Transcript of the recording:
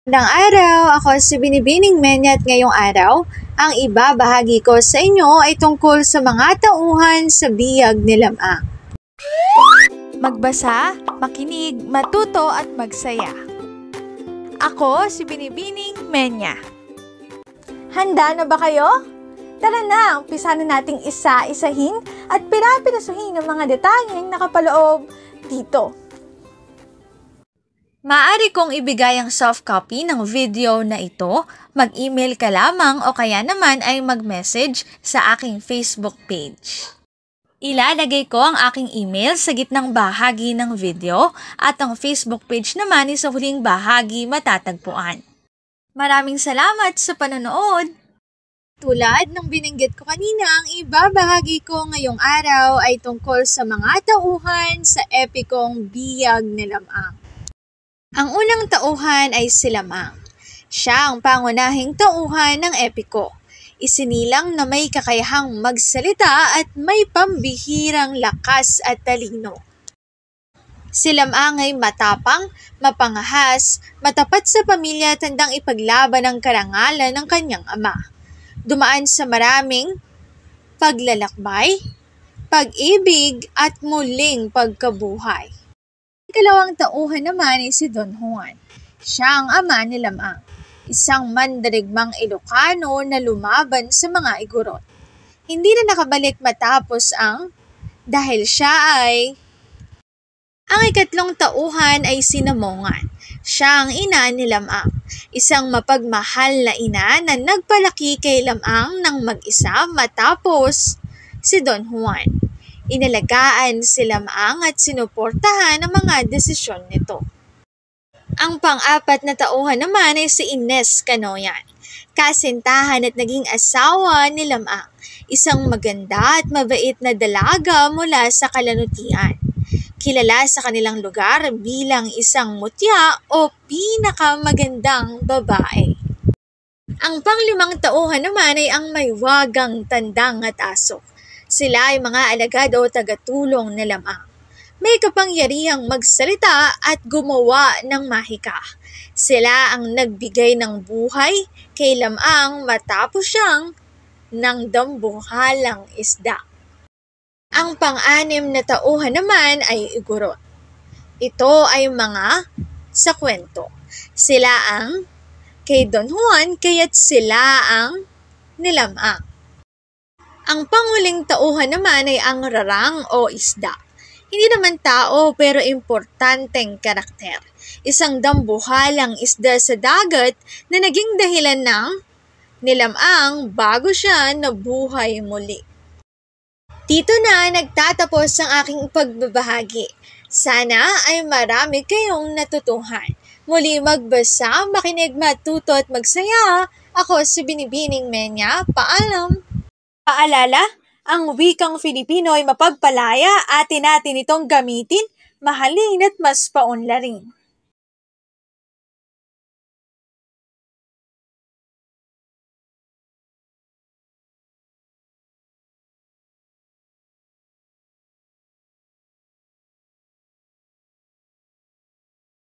Magandang araw! Ako si Binibining Menya at ngayong araw, ang ibabahagi ko sa inyo ay tungkol sa mga tauhan sa biyag ni Lamang. Magbasa, makinig, matuto at magsaya. Ako si Binibining Menya. Handa na ba kayo? Tara na, umpisa na nating isa-isahin at pirapirasuhin ang mga detalyeng nakapaloob dito. Maaari kong ibigay ang soft copy ng video na ito, mag-email ka lamang o kaya naman ay mag-message sa aking Facebook page. Ilalagay ko ang aking email sa gitnang bahagi ng video at ang Facebook page naman ay sa huling bahagi matatagpuan. Maraming salamat sa panonood! Tulad ng binanggit ko kanina, ang ibabahagi ko ngayong araw ay tungkol sa mga tauhan sa epikong biyag ni Lamang. Ang unang tauhan ay si Lamang. Siya ang pangunahing tauhan ng epiko. Isinilang na may kakayahang magsalita at may pambihirang lakas at talino. Si Lamang ay matapang, mapangahas, matapat sa pamilya at handang ipaglaban ang karangalan ng kanyang ama. Dumaan sa maraming paglalakbay, pag-ibig at muling pagkabuhay. Ikalawang tauhan naman ay si Don Juan. Siya ang ama ni Lamang, isang mandirigmang Ilocano na lumaban sa mga igorot. Hindi na nakabalik matapos dahil siya ay... Ang ikatlong tauhan ay si Namongan. Siya ang ina ni Lamang, isang mapagmahal na ina na nagpalaki kay Lamang ng mag-isa matapos si Don Juan. Inalagaan si Lamang at sinuportahan ang mga desisyon nito. Ang pang-apat na tauhan naman ay si Ines Canoyan, kasintahan at naging asawa ni Lamang, isang maganda at mabait na dalaga mula sa Kalanutian. Kilala sa kanilang lugar bilang isang mutya o pinakamagandang babae. Ang panglimang tauhan naman ay ang maywagang tandang at aso. Sila ay mga alagad o tagatulong na Lamang. May kapangyarihang magsalita at gumawa ng mahika. Sila ang nagbigay ng buhay kay Lamang matapos siyang ng dambuhalang isda. Ang pang-anim na tauhan naman ay igorot. Ito ay mga sa kwento. Sila ang kay Don Juan kaya't sila ang nilamang. Ang panguling tauhan naman ay ang rarang o isda. Hindi naman tao pero importanteng karakter. Isang dambuhalang isda sa dagat na naging dahilan ng nilamang bago siya nabuhay muli. Dito na nagtatapos ang aking pagbabahagi. Sana ay marami kayong natutuhan. Muli magbasa, makinig, matuto at magsaya. Ako si Binibining Menya. Paalam! Paalala, ang wikang Filipino ay mapagpalaya, atin natin itong gamitin, mahalin at mas paunlarin.